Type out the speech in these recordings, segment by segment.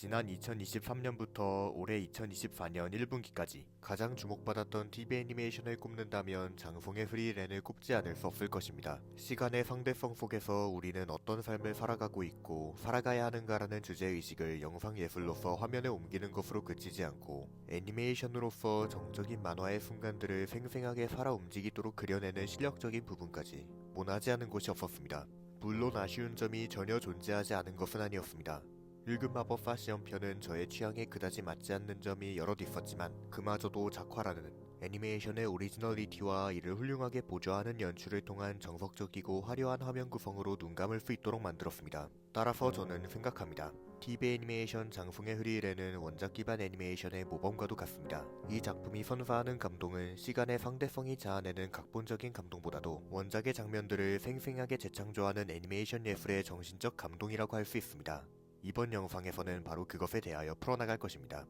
지난 2023년부터 올해 2024년 1분기까지 가장 주목받았던 TV 애니메이션을 꼽는다면 장송의 프리랜을 꼽지 않을 수 없을 것입니다. 시간의 상대성 속에서 우리는 어떤 삶을 살아가고 있고 살아가야 하는가라는 주제의식을 영상예술로서 화면에 옮기는 것으로 그치지 않고 애니메이션으로서 정적인 만화의 순간들을 생생하게 살아 움직이도록 그려내는 실력적인 부분까지 모나지 않은 곳이 없었습니다. 물론 아쉬운 점이 전혀 존재하지 않은 것은 아니었습니다. 읽은 마법사 시험편은 저의 취향에 그다지 맞지 않는 점이 여럿 있었지만 그마저도 작화라는 애니메이션의 오리지널리티와 이를 훌륭하게 보좌하는 연출을 통한 정석적이고 화려한 화면 구성으로 눈 감을 수 있도록 만들었습니다. 따라서 저는 생각합니다. TV 애니메이션 장송의 흐리일에는 원작 기반 애니메이션의 모범과도 같습니다. 이 작품이 선사하는 감동은 시간의 상대성이 자아내는 각본적인 감동보다도 원작의 장면들을 생생하게 재창조하는 애니메이션 예술의 정신적 감동이라고 할 수 있습니다. 이번 영상에서는 바로 그것에 대하여 풀어나갈 것입니다.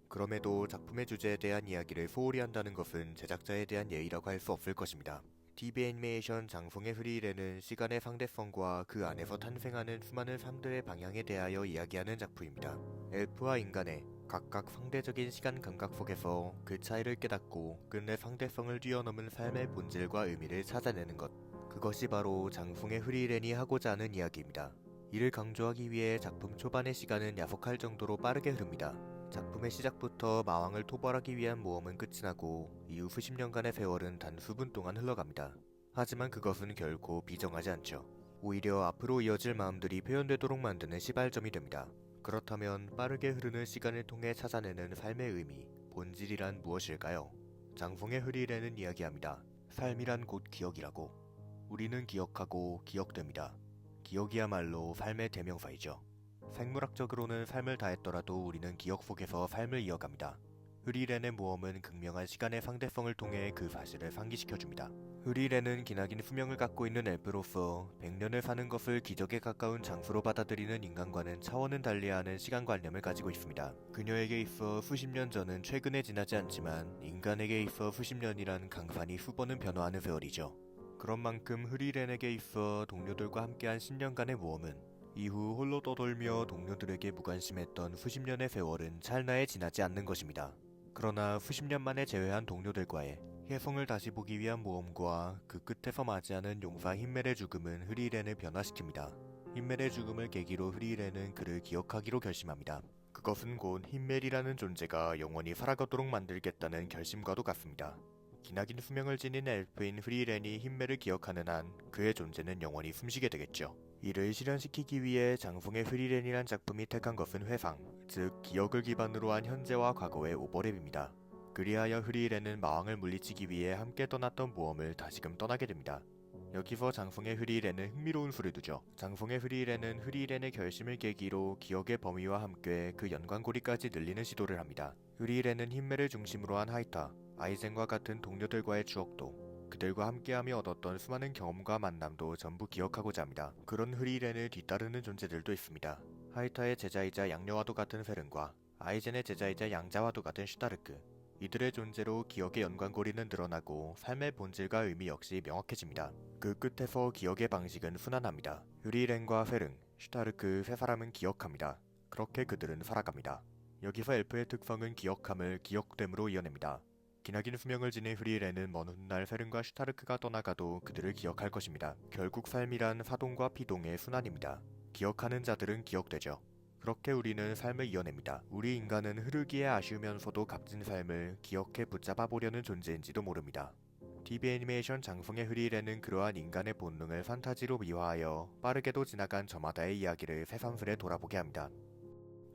그럼에도 작품의 주제에 대한 이야기를 소홀히 한다는 것은 제작자에 대한 예의라고 할 수 없을 것입니다. TV 애니메이션 장송의 흐리일에는 시간의 상대성과 그 안에서 탄생하는 수많은 삶들의 방향에 대하여 이야기하는 작품입니다. 엘프와 인간의 각각 상대적인 시간 감각 속에서 그 차이를 깨닫고 끝내 상대성을 뛰어넘은 삶의 본질과 의미를 찾아내는 것, 그것이 바로 장송의 흐리일엔이 하고자 하는 이야기입니다. 이를 강조하기 위해 작품 초반의 시간은 야속할 정도로 빠르게 흐릅니다. 작품의 시작부터 마왕을 토벌하기 위한 모험은 끝이 나고 이후 수십 년간의 세월은 단 수분 동안 흘러갑니다. 하지만 그것은 결코 비정하지 않죠. 오히려 앞으로 이어질 마음들이 표현되도록 만드는 시발점이 됩니다. 그렇다면 빠르게 흐르는 시간을 통해 찾아내는 삶의 의미, 본질이란 무엇일까요? 장송의 흐리일에는 이야기합니다. 삶이란 곧 기억이라고. 우리는 기억하고 기억됩니다. 기억이야말로 삶의 대명사이죠. 생물학적으로는 삶을 다했더라도 우리는 기억 속에서 삶을 이어갑니다. 흐리일엔의 모험은 극명한 시간의 상대성을 통해 그 사실을 상기시켜줍니다. 흐리일엔은 기나긴 수명을 갖고 있는 엘프로서 100년을 사는 것을 기적에 가까운 장수로 받아들이는 인간과는 차원은 달리야 하는 시간관념을 가지고 있습니다. 그녀에게 있어 수십 년 전은 최근에 지나지 않지만 인간에게 있어 수십 년이란 강산이 수번은 변화하는 세월이죠. 그런 만큼 흐리일엔에게 있어 동료들과 함께한 10년간의 모험은 이후 홀로 떠돌며 동료들에게 무관심했던 수십 년의 세월은 찰나에 지나지 않는 것입니다. 그러나 수십 년 만에 재회한 동료들과의 혜성을 다시 보기 위한 모험과 그 끝에서 맞이하는 용사 힌멜의 죽음은 흐리일엔을 변화시킵니다. 힌멜의 죽음을 계기로 흐리일엔은 그를 기억하기로 결심합니다. 그것은 곧 힌멜이라는 존재가 영원히 살아가도록 만들겠다는 결심과도 같습니다. 기나긴 수명을 지닌 엘프인 흐리일엔이 힌멜을 기억하는 한 그의 존재는 영원히 숨쉬게 되겠죠. 이를 실현시키기 위해 장송의 흐리일엔이란 작품이 택한 것은 회상, 즉 기억을 기반으로 한 현재와 과거의 오버랩입니다. 그리하여 흐리일엔은 마왕을 물리치기 위해 함께 떠났던 모험을 다시금 떠나게 됩니다. 여기서 장송의 흐리일엔은 흥미로운 수를 두죠. 장송의 흐리일엔은 흐리일엔의 결심을 계기로 기억의 범위와 함께 그 연관고리까지 늘리는 시도를 합니다. 흐리일엔은 힌멜을 중심으로 한 하이타, 아이젠과 같은 동료들과의 추억도 그들과 함께하며 얻었던 수많은 경험과 만남도 전부 기억하고자 합니다. 그런 흐리일엔을 뒤따르는 존재들도 있습니다. 하이타의 제자이자 양녀와도 같은 페른과 아이젠의 제자이자 양자와도 같은 슈타르크, 이들의 존재로 기억의 연관고리는 늘어나고 삶의 본질과 의미 역시 명확해집니다. 그 끝에서 기억의 방식은 순환합니다. 흐리일엔과 페른, 슈타르크 세 사람은 기억합니다. 그렇게 그들은 살아갑니다. 여기서 엘프의 특성은 기억함을 기억됨으로 이어냅니다. 기나긴 수명을 지닌 흐리일엔은 먼 훗날 페른과 슈타르크가 떠나가도 그들을 기억할 것입니다. 결국 삶이란 사동과 피동의 순환입니다. 기억하는 자들은 기억되죠. 그렇게 우리는 삶을 이어냅니다. 우리 인간은 흐르기에 아쉬우면서도 값진 삶을 기억해 붙잡아 보려는 존재인지도 모릅니다. TV 애니메이션 장송의 흐리일에는 그러한 인간의 본능을 판타지로 미화하여 빠르게도 지나간 저마다의 이야기를 새삼스레 돌아보게 합니다.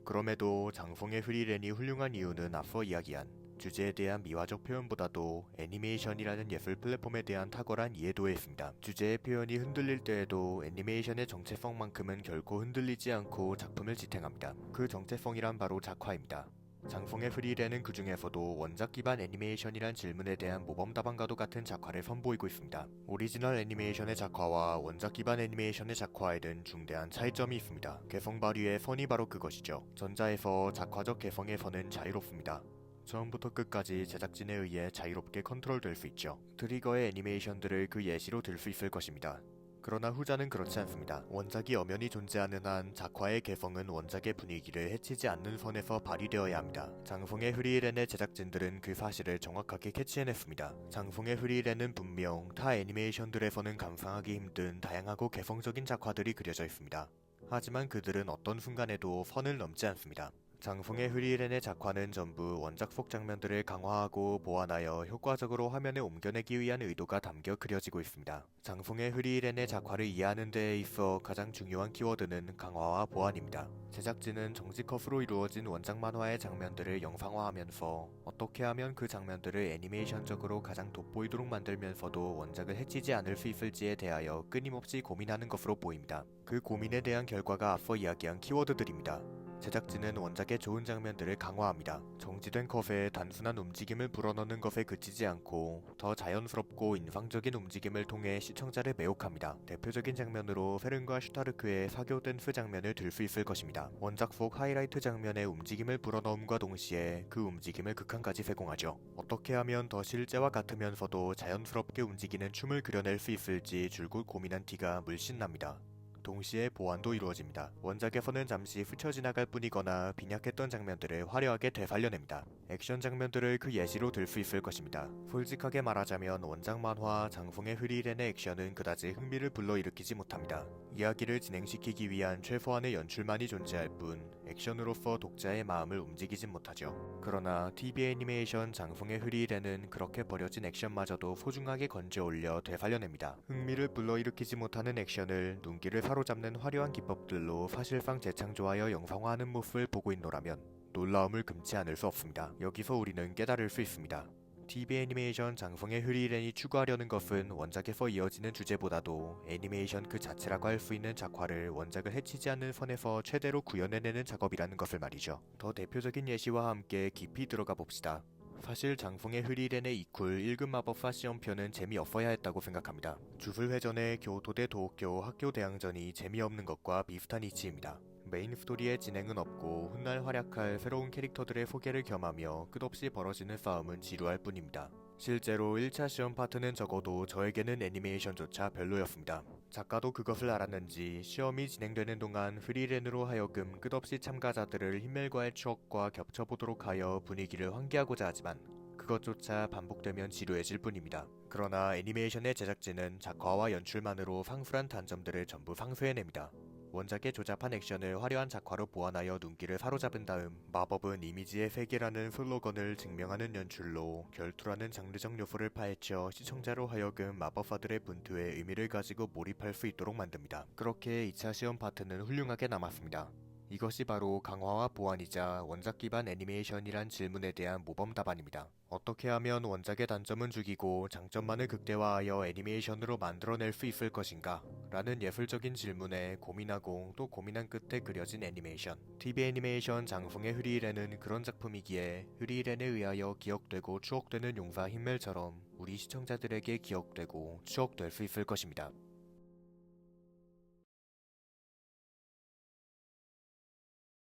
그럼에도 장송의 흐리일엔이 훌륭한 이유는 앞서 이야기한 주제에 대한 미화적 표현보다도 애니메이션이라는 예술 플랫폼에 대한 탁월한 이해도에 있습니다. 주제의 표현이 흔들릴 때에도 애니메이션의 정체성만큼은 결코 흔들리지 않고 작품을 지탱합니다. 그 정체성이란 바로 작화입니다. 장송의 흐리일에는 그 중에서도 원작 기반 애니메이션이란 질문에 대한 모범 답안과도 같은 작화를 선보이고 있습니다. 오리지널 애니메이션의 작화와 원작 기반 애니메이션의 작화에는 중대한 차이점이 있습니다. 개성 발휘의 선이 바로 그것이죠. 전자에서 작화적 개성의 선은 자유롭습니다. 처음부터 끝까지 제작진에 의해 자유롭게 컨트롤될 수 있죠. 트리거의 애니메이션들을 그 예시로 들 수 있을 것입니다. 그러나 후자는 그렇지 않습니다. 원작이 엄연히 존재하는 한 작화의 개성은 원작의 분위기를 해치지 않는 선에서 발휘되어야 합니다. 장송의 프리랜의 제작진들은 그 사실을 정확하게 캐치해냈습니다. 장송의 프리랜은 분명 타 애니메이션들에서는 감상하기 힘든 다양하고 개성적인 작화들이 그려져 있습니다. 하지만 그들은 어떤 순간에도 선을 넘지 않습니다. 장송의 프리랜의 작화는 전부 원작 속 장면들을 강화하고 보완하여 효과적으로 화면에 옮겨내기 위한 의도가 담겨 그려지고 있습니다. 장송의 프리랜의 작화를 이해하는 데에 있어 가장 중요한 키워드는 강화와 보완입니다. 제작진은 정지 컷으로 이루어진 원작 만화의 장면들을 영상화하면서 어떻게 하면 그 장면들을 애니메이션적으로 가장 돋보이도록 만들면서도 원작을 해치지 않을 수 있을지에 대하여 끊임없이 고민하는 것으로 보입니다. 그 고민에 대한 결과가 앞서 이야기한 키워드들입니다. 제작진은 원작의 좋은 장면들을 강화합니다. 정지된 컷에 단순한 움직임을 불어넣는 것에 그치지 않고 더 자연스럽고 인상적인 움직임을 통해 시청자를 매혹합니다. 대표적인 장면으로 페른과 슈타르크의 사교 댄스 장면을 들 수 있을 것입니다. 원작 속 하이라이트 장면에 움직임을 불어넣음과 동시에 그 움직임을 극한까지 세공하죠. 어떻게 하면 더 실제와 같으면서도 자연스럽게 움직이는 춤을 그려낼 수 있을지 줄곧 고민한 티가 물씬 납니다. 동시에 보완도 이루어집니다. 원작에서는 잠시 스쳐 지나갈 뿐이거나 빈약했던 장면들을 화려하게 되살려냅니다. 액션 장면들을 그 예시로 들 수 있을 것입니다. 솔직하게 말하자면 원작 만화 장송의 프리랜의 액션은 그다지 흥미를 불러일으키지 못합니다. 이야기를 진행시키기 위한 최소한의 연출만이 존재할 뿐 액션으로서 독자의 마음을 움직이진 못하죠. 그러나 TV 애니메이션 장송의 프리랜은 그렇게 버려진 액션마저도 소중하게 건져 올려 되살려냅니다. 흥미를 불러일으키지 못하는 액션을 눈길을 사로잡는 화려한 기법들로 사실상 재창조하여 영상화하는 모습을 보고 있노라면 놀라움을 금치 않을 수 없습니다. 여기서 우리는 깨달을 수 있습니다. TV 애니메이션 장송의 프리랜이 추구하려는 것은 원작에서 이어지는 주제보다도 애니메이션 그 자체라고 할 수 있는 작화를 원작을 해치지 않는 선에서 최대로 구현해내는 작업이라는 것을 말이죠. 더 대표적인 예시와 함께 깊이 들어가 봅시다. 사실 장송의 프리랜의 이퀄 1급 마법사 시험편은 재미없어야 했다고 생각합니다. 주술회전의 교토 대 도쿄 학교 대항전이 재미없는 것과 비슷한 이치입니다. 메인 스토리의 진행은 없고 훗날 활약할 새로운 캐릭터들의 소개를 겸하며 끝없이 벌어지는 싸움은 지루할 뿐입니다. 실제로 1차 시험 파트는 적어도 저에게는 애니메이션조차 별로였습니다. 작가도 그것을 알았는지 시험이 진행되는 동안 프리랜으로 하여금 끝없이 참가자들을 힘멜과의 추억과 겹쳐보도록 하여 분위기를 환기하고자 하지만 그것조차 반복되면 지루해질 뿐입니다. 그러나 애니메이션의 제작진은 작화와 연출만으로 상술한 단점들을 전부 상쇄해냅니다. 원작의 조잡한 액션을 화려한 작화로 보완하여 눈길을 사로잡은 다음 마법은 이미지의 세계라는 슬로건을 증명하는 연출로 결투라는 장르적 요소를 파헤쳐 시청자로 하여금 마법사들의 분투에 의미를 가지고 몰입할 수 있도록 만듭니다. 그렇게 2차 시험 파트는 훌륭하게 남았습니다. 이것이 바로 강화와 보완이자 원작 기반 애니메이션이란 질문에 대한 모범 답안입니다. 어떻게 하면 원작의 단점은 죽이고 장점만을 극대화하여 애니메이션으로 만들어낼 수 있을 것인가? 라는 예술적인 질문에 고민하고 또 고민한 끝에 그려진 애니메이션. TV 애니메이션 장송의 프리랜은 그런 작품이기에 프리랜에 의하여 기억되고 추억되는 용사 힘멜처럼 우리 시청자들에게 기억되고 추억될 수 있을 것입니다.